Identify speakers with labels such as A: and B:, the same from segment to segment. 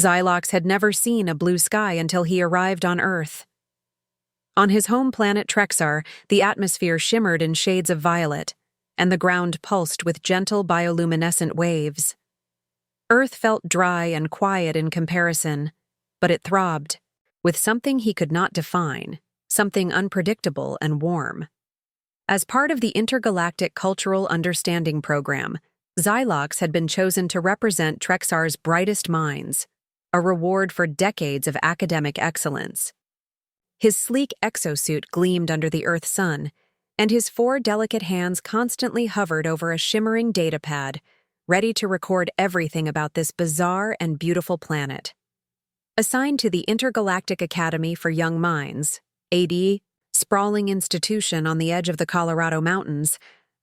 A: Xylox had never seen a blue sky until he arrived on Earth. On his home planet Trexar, the atmosphere shimmered in shades of violet, and the ground pulsed with gentle bioluminescent waves. Earth felt dry and quiet in comparison, but it throbbed, with something he could not define, something unpredictable and warm. As part of the Intergalactic Cultural Understanding Program, Xylox had been chosen to represent Trexar's brightest minds, a reward for decades of academic excellence. His sleek exosuit gleamed under the Earth's sun, and his 4 delicate hands constantly hovered over a shimmering datapad, ready to record everything about this bizarre and beautiful planet. Assigned to the Intergalactic Academy for Young Minds, AD, sprawling institution on the edge of the Colorado Mountains,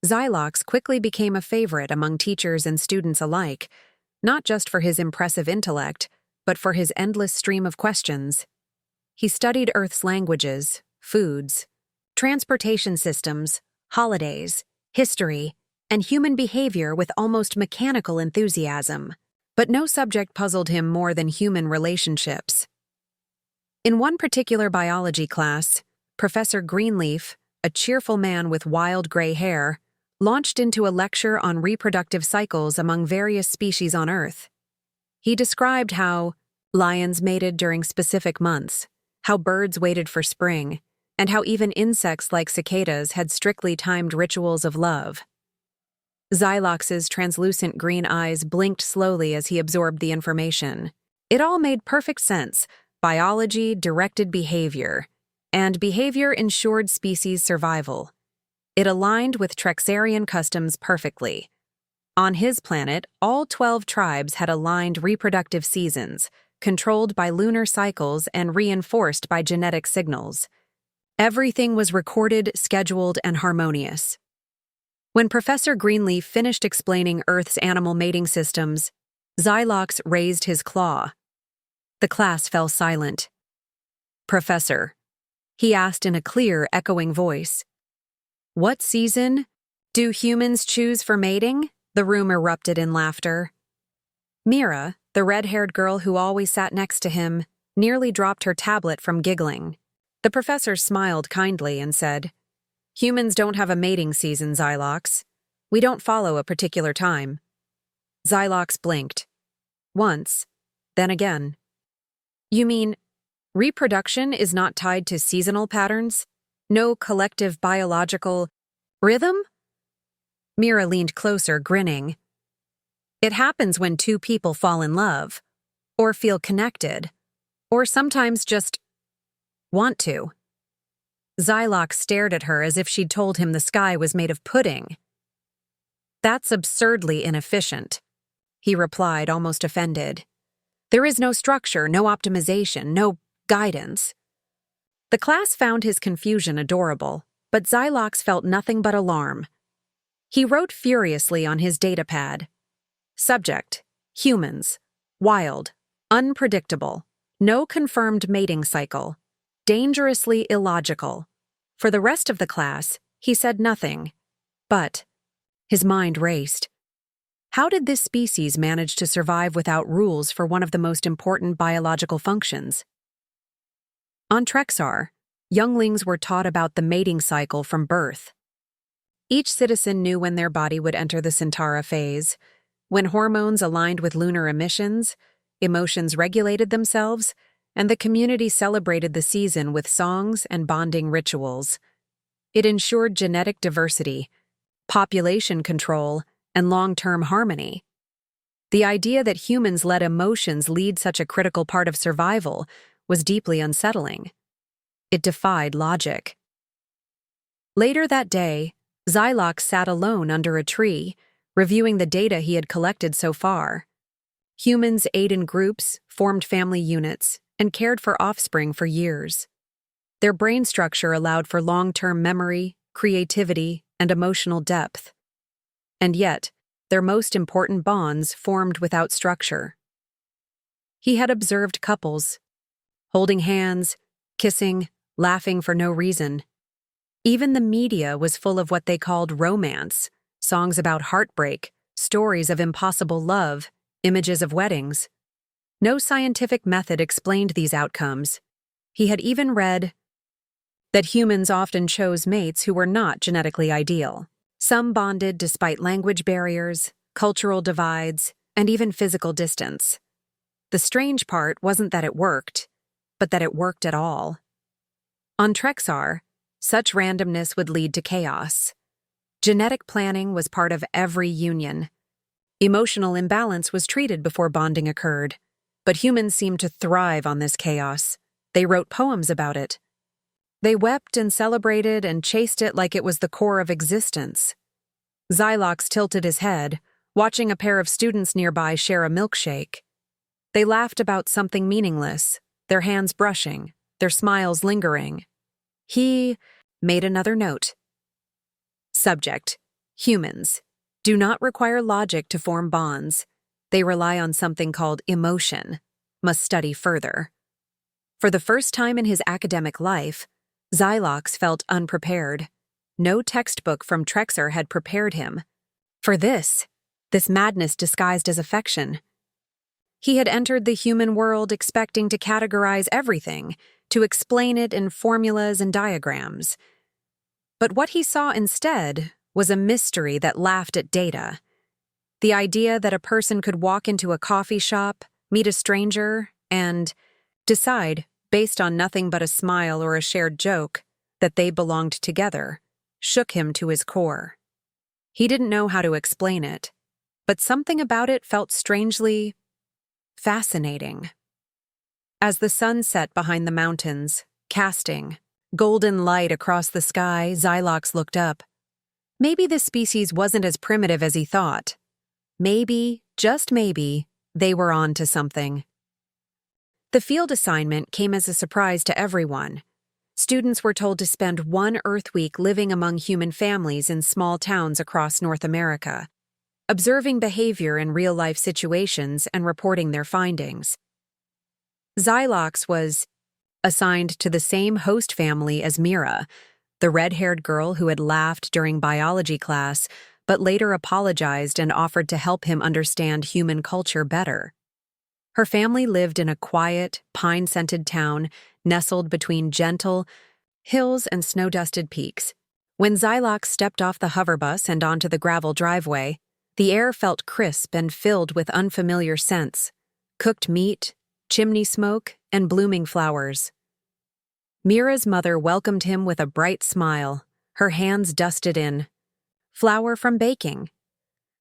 A: Xylox quickly became a favorite among teachers and students alike, not just for his impressive intellect, but for his endless stream of questions. He studied Earth's languages, foods, transportation systems, holidays, history, and human behavior with almost mechanical enthusiasm. But no subject puzzled him more than human relationships. In one particular biology class, Professor Greenleaf, a cheerful man with wild gray hair, launched into a lecture on reproductive cycles among various species on Earth. He described how lions mated during specific months, how birds waited for spring, and how even insects like cicadas had strictly timed rituals of love. Xylox's translucent green eyes blinked slowly as he absorbed the information. It all made perfect sense. Biology directed behavior, and behavior ensured species survival. It aligned with Trexarian customs perfectly. On his planet, all 12 tribes had aligned reproductive seasons, controlled by lunar cycles and reinforced by genetic signals. Everything was recorded, scheduled, and harmonious. When Professor Greenleaf finished explaining Earth's animal mating systems, Xylox raised his claw. The class fell silent. "Professor," he asked in a clear, echoing voice, "what season do humans choose for mating?" The room erupted in laughter. Mira, the red-haired girl who always sat next to him, nearly dropped her tablet from giggling. The professor smiled kindly and said, "Humans don't have a mating season, Xylox. We don't follow a particular time." Xylox blinked. Once, then again. "You mean, reproduction is not tied to seasonal patterns? No collective biological rhythm?" Mira leaned closer, grinning. "It happens when 2 people fall in love, or feel connected, or sometimes just want to." Xylox stared at her as if she'd told him the sky was made of pudding. "That's absurdly inefficient," he replied, almost offended. "There is no structure, no optimization, no guidance." The class found his confusion adorable, but Xylox felt nothing but alarm. He wrote furiously on his datapad. Subject: humans. Wild. Unpredictable. No confirmed mating cycle. Dangerously illogical. For the rest of the class, he said nothing. But his mind raced. How did this species manage to survive without rules for one of the most important biological functions? On Trexar, younglings were taught about the mating cycle from birth. Each citizen knew when their body would enter the Centaura phase, when hormones aligned with lunar emissions, emotions regulated themselves, and the community celebrated the season with songs and bonding rituals. It ensured genetic diversity, population control, and long-term harmony. The idea that humans let emotions lead such a critical part of survival was deeply unsettling. It defied logic. Later that day, Xylox sat alone under a tree, reviewing the data he had collected so far. Humans ate in groups, formed family units, and cared for offspring for years. Their brain structure allowed for long-term memory, creativity, and emotional depth. And yet, their most important bonds formed without structure. He had observed couples, holding hands, kissing, laughing for no reason. Even the media was full of what they called romance, songs about heartbreak, stories of impossible love, images of weddings. No scientific method explained these outcomes. He had even read that humans often chose mates who were not genetically ideal. Some bonded despite language barriers, cultural divides, and even physical distance. The strange part wasn't that it worked, but that it worked at all. On Trexar, such randomness would lead to chaos. Genetic planning was part of every union. Emotional imbalance was treated before bonding occurred, but humans seemed to thrive on this chaos. They wrote poems about it. They wept and celebrated and chased it like it was the core of existence. Xylox tilted his head, watching a pair of students nearby share a milkshake. They laughed about something meaningless, their hands brushing, their smiles lingering. He made another note. Subject: humans do not require logic to form bonds. They rely on something called emotion. Must study further. For the first time in his academic life, Xylox felt unprepared. No textbook from Trexar had prepared him. For this madness disguised as affection. He had entered the human world expecting to categorize everything, to explain it in formulas and diagrams. But what he saw instead was a mystery that laughed at data. The idea that a person could walk into a coffee shop, meet a stranger, and decide, based on nothing but a smile or a shared joke, that they belonged together, shook him to his core. He didn't know how to explain it, but something about it felt strangely fascinating. As the sun set behind the mountains, casting golden light across the sky, Xylox looked up. Maybe this species wasn't as primitive as he thought. Maybe, just maybe, they were on to something. The field assignment came as a surprise to everyone. Students were told to spend one Earth week living among human families in small towns across North America, observing behavior in real-life situations and reporting their findings. Xylox was assigned to the same host family as Mira, the red-haired girl who had laughed during biology class but later apologized and offered to help him understand human culture better. Her family lived in a quiet, pine-scented town nestled between gentle hills and snow-dusted peaks. When Xylox stepped off the hoverbus and onto the gravel driveway, the air felt crisp and filled with unfamiliar scents: cooked meat, chimney smoke, and blooming flowers. Mira's mother welcomed him with a bright smile, her hands dusted in flour from baking.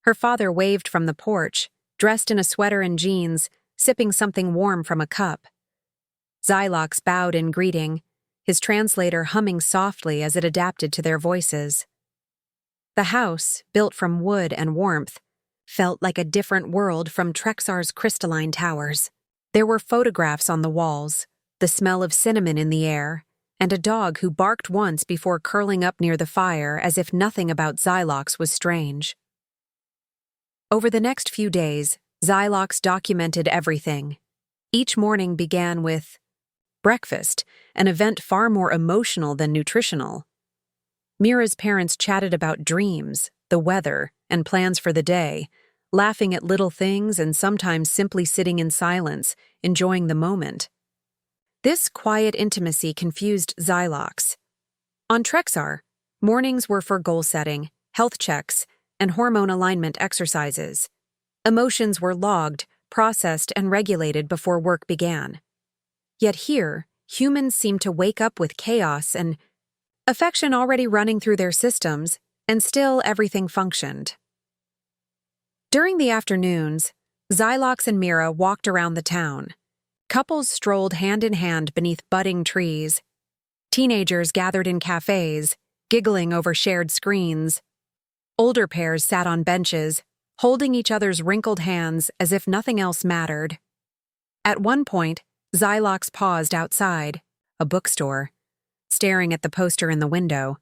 A: Her father waved from the porch, dressed in a sweater and jeans, sipping something warm from a cup. Xylox bowed in greeting, his translator humming softly as it adapted to their voices. The house, built from wood and warmth, felt like a different world from Trexar's crystalline towers. There were photographs on the walls, the smell of cinnamon in the air, and a dog who barked once before curling up near the fire as if nothing about Xylox was strange. Over the next few days, Xylox documented everything. Each morning began with breakfast, an event far more emotional than nutritional. Mira's parents chatted about dreams, the weather, and plans for the day, laughing at little things and sometimes simply sitting in silence, enjoying the moment. This quiet intimacy confused Xylox. On Trexar, mornings were for goal setting, health checks, and hormone alignment exercises. Emotions were logged, processed, and regulated before work began. Yet here, humans seemed to wake up with chaos and affection already running through their systems, and still everything functioned. During the afternoons, Xylox and Mira walked around the town. Couples strolled hand in hand beneath budding trees. Teenagers gathered in cafes, giggling over shared screens. Older pairs sat on benches, holding each other's wrinkled hands as if nothing else mattered. At one point, Xylox paused outside, a bookstore, staring at the poster in the window.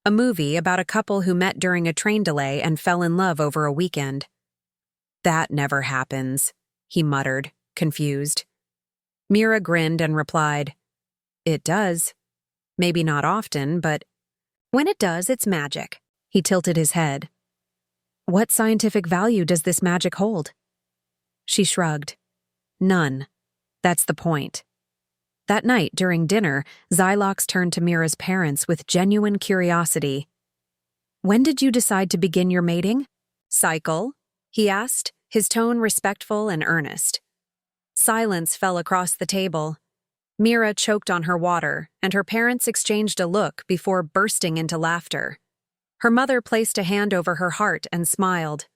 A: A movie about a couple who met during a train delay and fell in love over a weekend. "That never happens," he muttered, confused. Mira grinned and replied, "It does. Maybe not often, but when it does, it's magic." He tilted his head. "What scientific value does this magic hold?" She shrugged. None. That's the point. That night, during dinner, Xylox turned to Mira's parents with genuine curiosity. "When did you decide to begin your mating cycle?" he asked, his tone respectful and earnest. Silence fell across the table. Mira choked on her water, and her parents exchanged a look before bursting into laughter. Her mother placed a hand over her heart and smiled.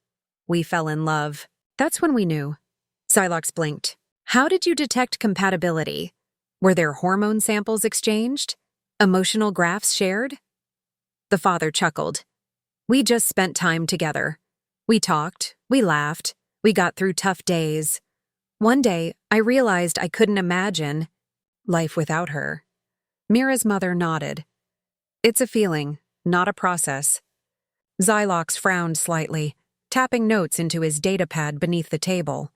A: "We fell in love. That's when we knew." Xylox blinked. "How did you detect compatibility? Were there hormone samples exchanged? Emotional graphs shared?" The father chuckled. "We just spent time together. We talked, we laughed, we got through tough days. One day, I realized I couldn't imagine life without her." Mira's mother nodded. "It's a feeling, not a process." Xylox frowned slightly, tapping notes into his datapad beneath the table.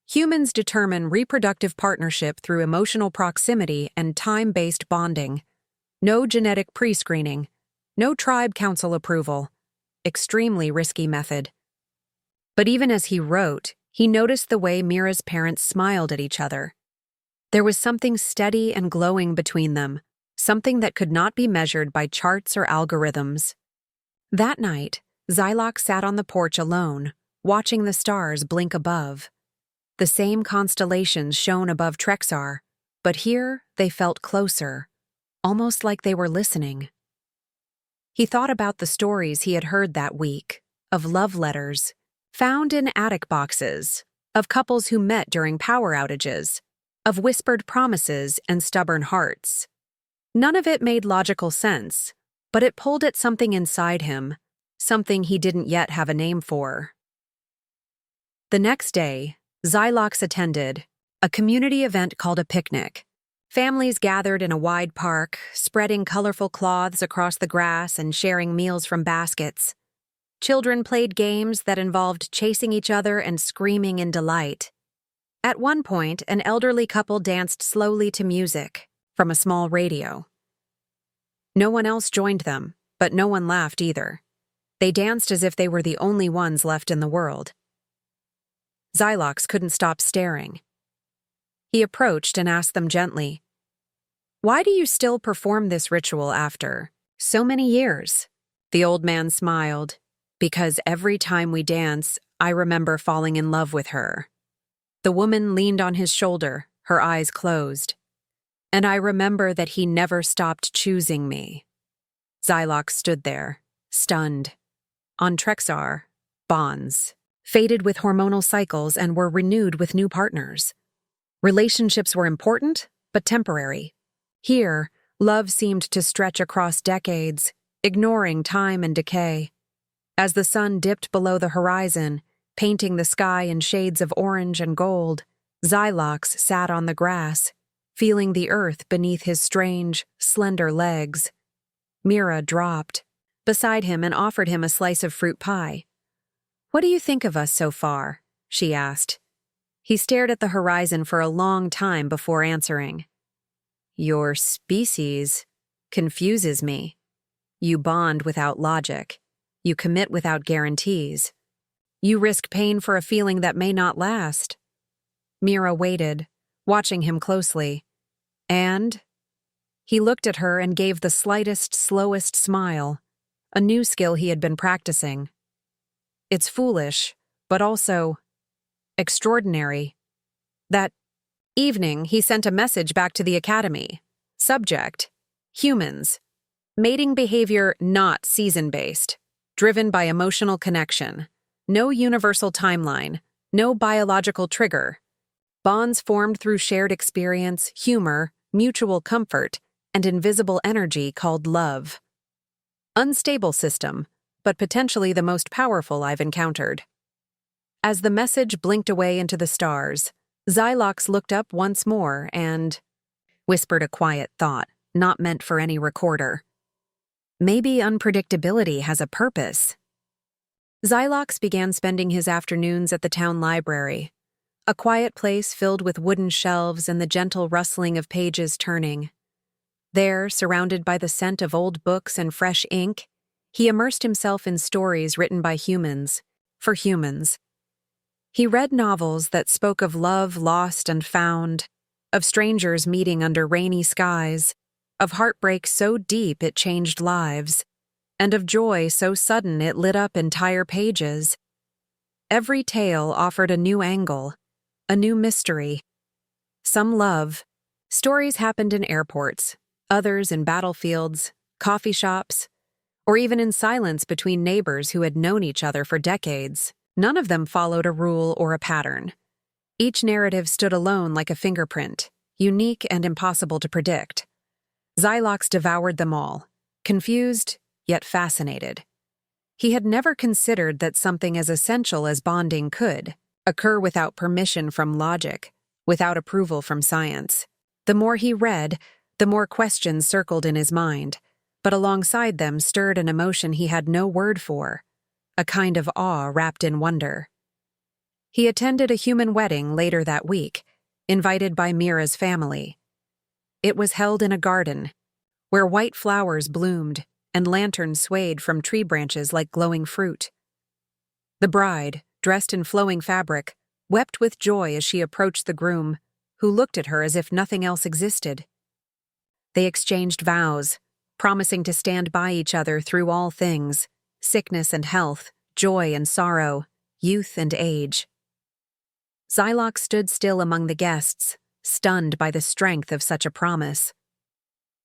A: Humans determine reproductive partnership through emotional proximity and time-based bonding. No genetic pre-screening. No tribe council approval. Extremely risky method. But even as he wrote, he noticed the way Mira's parents smiled at each other. There was something steady and glowing between them, something that could not be measured by charts or algorithms. That night, Xylox sat on the porch alone, watching the stars blink above. The same constellations shone above Trexar, but here they felt closer, almost like they were listening. He thought about the stories he had heard that week, of love letters, found in attic boxes, of couples who met during power outages, of whispered promises and stubborn hearts. None of it made logical sense, but it pulled at something inside him, something he didn't yet have a name for. The next day, Xylox attended a community event called a picnic. Families gathered in a wide park, spreading colorful cloths across the grass and sharing meals from baskets. Children played games that involved chasing each other and screaming in delight. At one point, an elderly couple danced slowly to music from a small radio. No one else joined them, but no one laughed either. They danced as if they were the only ones left in the world. Xylox couldn't stop staring. He approached and asked them gently, "Why do you still perform this ritual after so many years?" The old man smiled. "Because every time we dance, I remember falling in love with her." The woman leaned on his shoulder, her eyes closed. "And I remember that he never stopped choosing me." Xylox stood there, stunned. On Trexar, bonds faded with hormonal cycles and were renewed with new partners. Relationships were important, but temporary. Here, love seemed to stretch across decades, ignoring time and decay. As the sun dipped below the horizon, painting the sky in shades of orange and gold, Xylox sat on the grass, feeling the earth beneath his strange, slender legs. Mira dropped beside him and offered him a slice of fruit pie. "What do you think of us so far?" she asked. He stared at the horizon for a long time before answering. "Your species confuses me. You bond without logic. You commit without guarantees. You risk pain for a feeling that may not last." Mira waited, watching him closely. And he looked at her and gave the slightest, slowest smile, a new skill he had been practicing. "It's foolish, but also extraordinary." That evening, he sent a message back to the academy. Subject: humans. Mating behavior not season-based. Driven by emotional connection. No universal timeline. No biological trigger. Bonds formed through shared experience, humor, mutual comfort, and invisible energy called love. Unstable system, but potentially the most powerful I've encountered. As the message blinked away into the stars, Xylox looked up once more and whispered a quiet thought, not meant for any recorder. Maybe unpredictability has a purpose. Xylox began spending his afternoons at the town library, a quiet place filled with wooden shelves and the gentle rustling of pages turning. There, surrounded by the scent of old books and fresh ink, he immersed himself in stories written by humans, for humans. He read novels that spoke of love lost and found, of strangers meeting under rainy skies, of heartbreak so deep it changed lives, and of joy so sudden it lit up entire pages. Every tale offered a new angle, a new mystery. Some love. Stories happened in airports, others in battlefields, coffee shops, or even in silence between neighbors who had known each other for decades. None of them followed a rule or a pattern. Each narrative stood alone like a fingerprint, unique and impossible to predict. Xylox devoured them all, confused yet fascinated. He had never considered that something as essential as bonding could occur without permission from logic, without approval from science. The more he read, the more questions circled in his mind, but alongside them stirred an emotion he had no word for, a kind of awe wrapped in wonder. He attended a human wedding later that week, invited by Mira's family. It was held in a garden, where white flowers bloomed and lanterns swayed from tree branches like glowing fruit. The bride, dressed in flowing fabric, wept with joy as she approached the groom, who looked at her as if nothing else existed. They exchanged vows, promising to stand by each other through all things, sickness and health, joy and sorrow, youth and age. Xylox stood still among the guests, stunned by the strength of such a promise.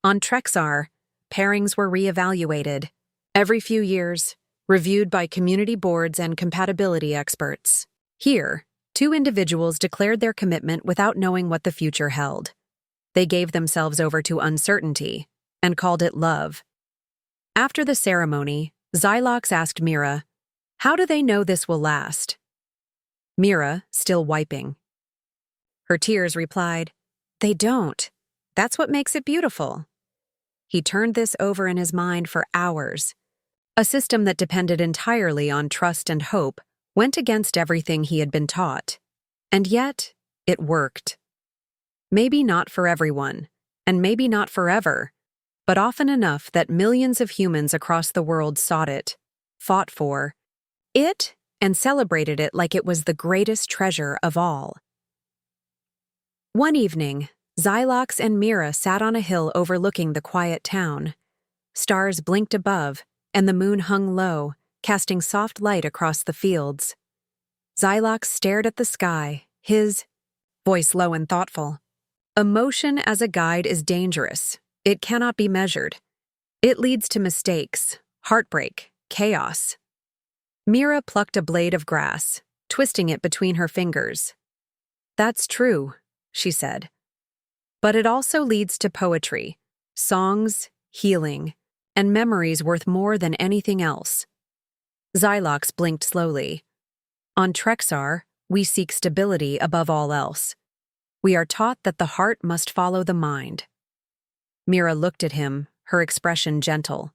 A: On Trexar, pairings were re-evaluated, every few years, reviewed by community boards and compatibility experts. Here, two individuals declared their commitment without knowing what the future held. They gave themselves over to uncertainty and called it love. After the ceremony, Xylox asked Mira, "How do they know this will last?" Mira, still wiping. Her tears replied, "They don't. That's what makes it beautiful." He turned this over in his mind for hours. A system that depended entirely on trust and hope went against everything he had been taught. And yet, it worked. Maybe not for everyone, and maybe not forever, but often enough that millions of humans across the world sought it, fought for it, and celebrated it like it was the greatest treasure of all. One evening, Xylox and Mira sat on a hill overlooking the quiet town. Stars blinked above, and the moon hung low, casting soft light across the fields. Xylox stared at the sky, his voice low and thoughtful. Emotion as a guide is dangerous. It cannot be measured. It leads to mistakes, heartbreak, chaos. Mira plucked a blade of grass, twisting it between her fingers. "That's true," she said. "But it also leads to poetry, songs, healing, and memories worth more than anything else." Xylox blinked slowly. "On Trexar, we seek stability above all else. We are taught that the heart must follow the mind." Mira looked at him, her expression gentle.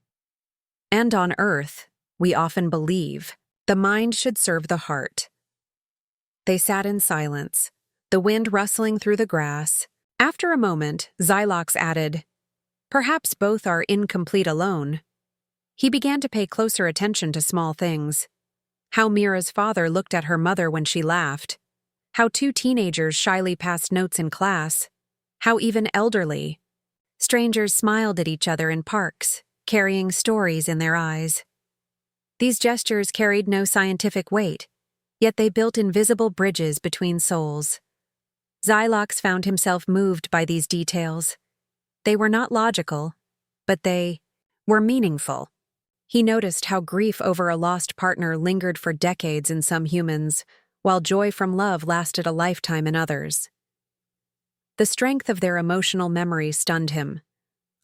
A: "And on Earth, we often believe the mind should serve the heart." They sat in silence, the wind rustling through the grass. After a moment, Xylox added, "Perhaps both are incomplete alone." He began to pay closer attention to small things. How Mira's father looked at her mother when she laughed. How two teenagers shyly passed notes in class. How even elderly strangers smiled at each other in parks, carrying stories in their eyes. These gestures carried no scientific weight, yet they built invisible bridges between souls. Xylox found himself moved by these details. They were not logical, but they were meaningful. He noticed how grief over a lost partner lingered for decades in some humans, while joy from love lasted a lifetime in others. The strength of their emotional memory stunned him.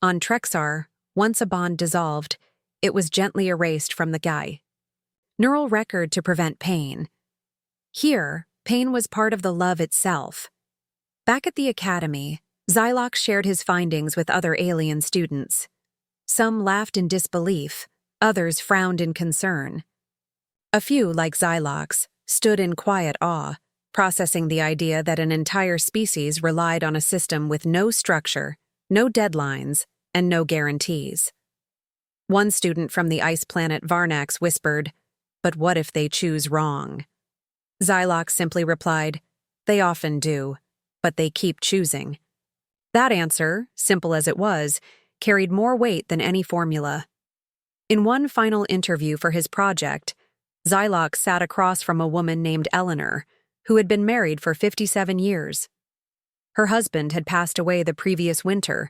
A: On Trexar, once a bond dissolved, it was gently erased from the guy. Neural record to prevent pain. Here, pain was part of the love itself. Back at the academy, Xylox shared his findings with other alien students. Some laughed in disbelief, others frowned in concern. A few, like Xylox, stood in quiet awe, processing the idea that an entire species relied on a system with no structure, no deadlines, and no guarantees. One student from the ice planet Varnax whispered, "But what if they choose wrong?" Xylox simply replied, "They often do, but they keep choosing." That answer, simple as it was, carried more weight than any formula. In one final interview for his project, Xylox sat across from a woman named Eleanor, who had been married for 57 years. Her husband had passed away the previous winter,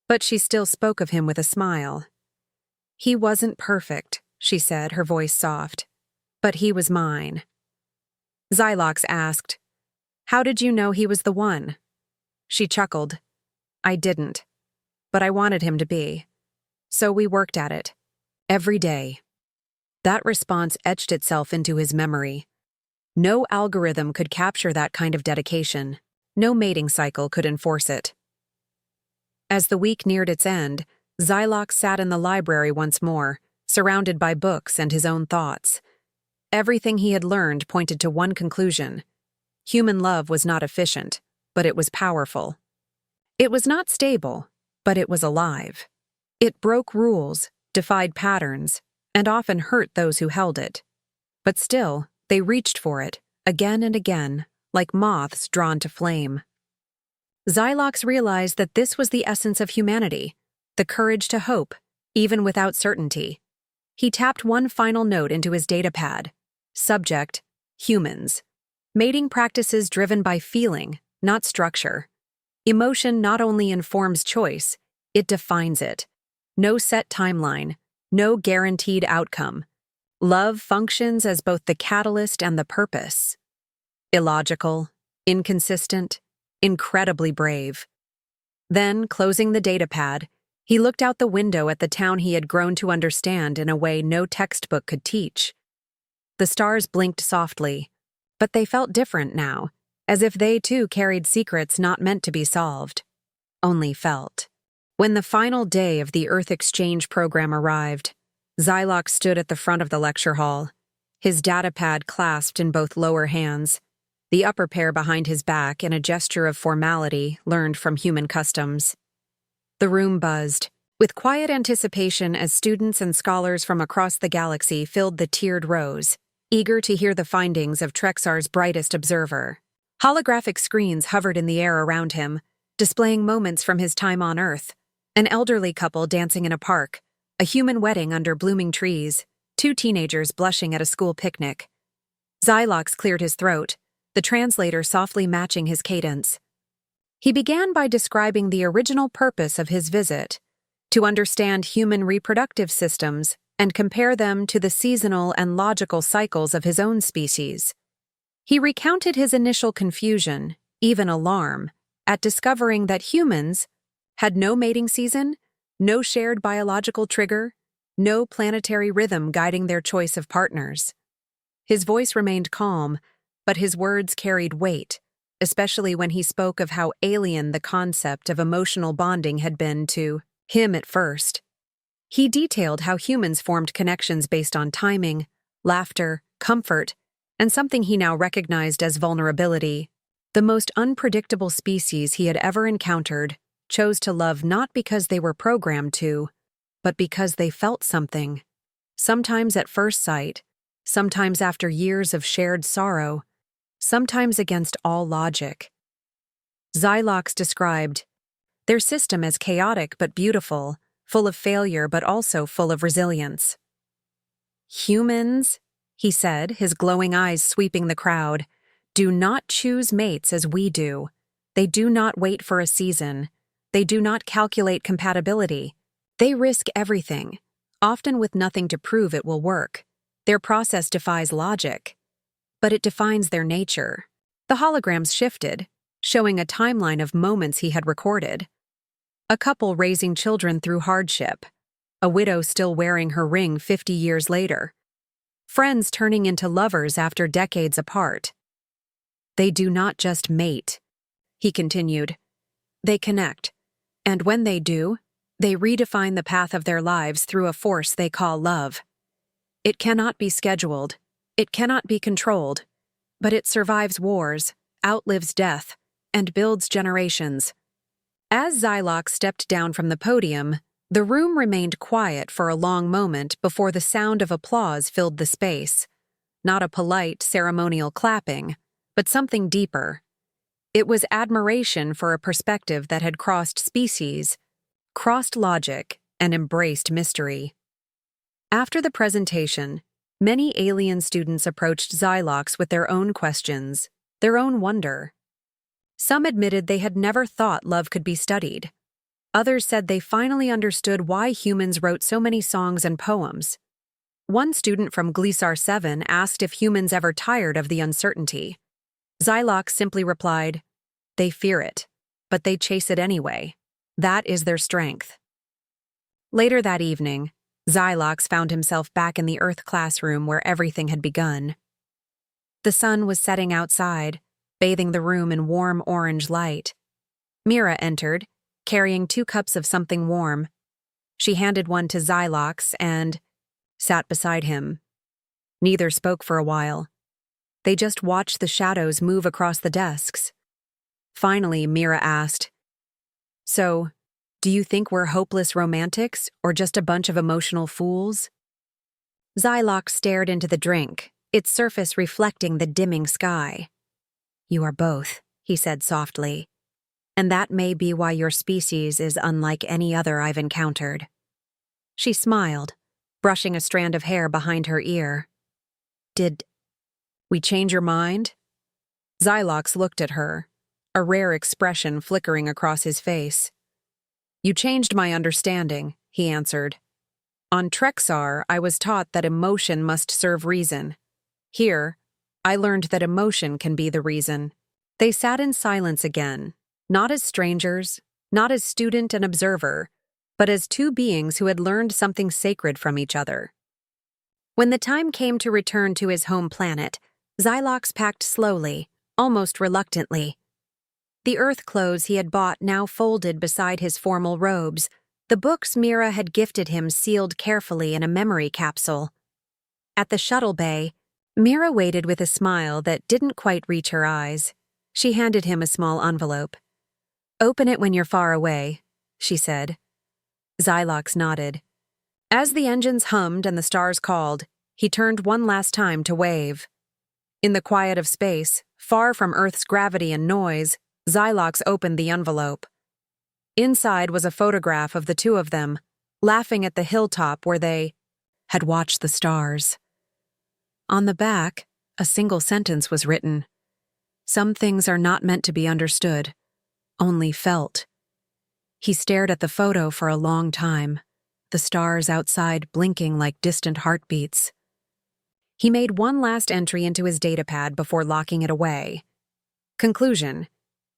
A: but she still spoke of him with a smile. "He wasn't perfect," she said, her voice soft, "but he was mine." Xylox asked, "How did you know he was the one?" She chuckled. "I didn't, but I wanted him to be. So we worked at it. Every day." That response etched itself into his memory. No algorithm could capture that kind of dedication. No mating cycle could enforce it. As the week neared its end, Xylox sat in the library once more, surrounded by books and his own thoughts. Everything he had learned pointed to one conclusion. Human love was not efficient, but it was powerful. It was not stable, but it was alive. It broke rules, defied patterns, and often hurt those who held it. But still, they reached for it, again and again, like moths drawn to flame. Xylox realized that this was the essence of humanity, the courage to hope, even without certainty. He tapped one final note into his datapad. Subject: humans. Mating practices driven by feeling, not structure. Emotion not only informs choice, it defines it. No set timeline, no guaranteed outcome. Love functions as both the catalyst and the purpose. Illogical, inconsistent, incredibly brave. Then, closing the datapad, he looked out the window at the town he had grown to understand in a way no textbook could teach. The stars blinked softly, but they felt different now, as if they too carried secrets not meant to be solved. Only felt. When the final day of the Earth Exchange program arrived, Xylox stood at the front of the lecture hall, his datapad clasped in both lower hands, the upper pair behind his back in a gesture of formality learned from human customs. The room buzzed, with quiet anticipation as students and scholars from across the galaxy filled the tiered rows, eager to hear the findings of Trexar's brightest observer. Holographic screens hovered in the air around him, displaying moments from his time on Earth. An elderly couple dancing in a park, a human wedding under blooming trees, two teenagers blushing at a school picnic. Xylox cleared his throat, the translator softly matching his cadence. He began by describing the original purpose of his visit, to understand human reproductive systems and compare them to the seasonal and logical cycles of his own species. He recounted his initial confusion, even alarm, at discovering that humans had no mating season, no shared biological trigger, no planetary rhythm guiding their choice of partners. His voice remained calm, but his words carried weight, especially when he spoke of how alien the concept of emotional bonding had been to him at first. He detailed how humans formed connections based on timing, laughter, comfort, and something he now recognized as vulnerability. The most unpredictable species he had ever encountered chose to love not because they were programmed to, but because they felt something. Sometimes at first sight, sometimes after years of shared sorrow, sometimes against all logic. Xylox described their system as chaotic but beautiful, full of failure but also full of resilience. "Humans," he said, his glowing eyes sweeping the crowd, "do not choose mates as we do. They do not wait for a season. They do not calculate compatibility. They risk everything, often with nothing to prove it will work. Their process defies logic, but it defines their nature." The holograms shifted, showing a timeline of moments he had recorded. A couple raising children through hardship, a widow still wearing her ring 50 years later, friends turning into lovers after decades apart. "They do not just mate," he continued. "They connect, and when they do, they redefine the path of their lives through a force they call love. It cannot be scheduled, it cannot be controlled, but it survives wars, outlives death, and builds generations." As Xylox stepped down from the podium, the room remained quiet for a long moment before the sound of applause filled the space. not a polite, ceremonial clapping, but something deeper. It was admiration for a perspective that had crossed species, crossed logic, and embraced mystery. After the presentation, many alien students approached Xylox with their own questions, their own wonder. Some admitted they had never thought love could be studied. Others said they finally understood why humans wrote so many songs and poems. One student from Glisar 7 asked if humans ever tired of the uncertainty. Xylox simply replied, "They fear it, but they chase it anyway. That is their strength." Later that evening, Xylox found himself back in the Earth classroom where everything had begun. The sun was setting outside, bathing the room in warm orange light. Mira entered, carrying 2 cups of something warm. She handed one to Xylox and sat beside him. Neither spoke for a while. They just watched the shadows move across the desks. Finally, Mira asked, "So, do you think we're hopeless romantics or just a bunch of emotional fools?" Xylox stared into the drink, its surface reflecting the dimming sky. "You are both," he said softly, "and that may be why your species is unlike any other I've encountered." She smiled, brushing a strand of hair behind her ear. "Did we change your mind?" Xylox looked at her, a rare expression flickering across his face. "You changed my understanding," he answered. "On Trexar, I was taught that emotion must serve reason. Here, I learned that emotion can be the reason." They sat in silence again, not as strangers, not as student and observer, but as 2 beings who had learned something sacred from each other. When the time came to return to his home planet, Xylox packed slowly, almost reluctantly. The Earth clothes he had bought now folded beside his formal robes, the books Mira had gifted him sealed carefully in a memory capsule. At the shuttle bay, Mira waited with a smile that didn't quite reach her eyes. She handed him a small envelope. "Open it when you're far away," she said. Xylox nodded. As the engines hummed and the stars called, he turned one last time to wave. In the quiet of space, far from Earth's gravity and noise, Xylox opened the envelope. Inside was a photograph of the 2 of them, laughing at the hilltop where they had watched the stars. On the back, a single sentence was written. "Some things are not meant to be understood, only felt." He stared at the photo for a long time, the stars outside blinking like distant heartbeats. He made one last entry into his datapad before locking it away. Conclusion: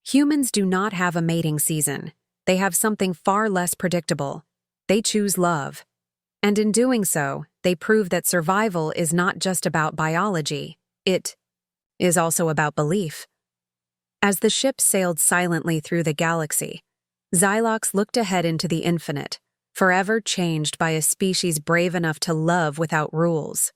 A: humans do not have a mating season. They have something far less predictable. They choose love. And in doing so, they prove that survival is not just about biology. It is also about belief. As the ship sailed silently through the galaxy, Xylox looked ahead into the infinite, forever changed by a species brave enough to love without rules.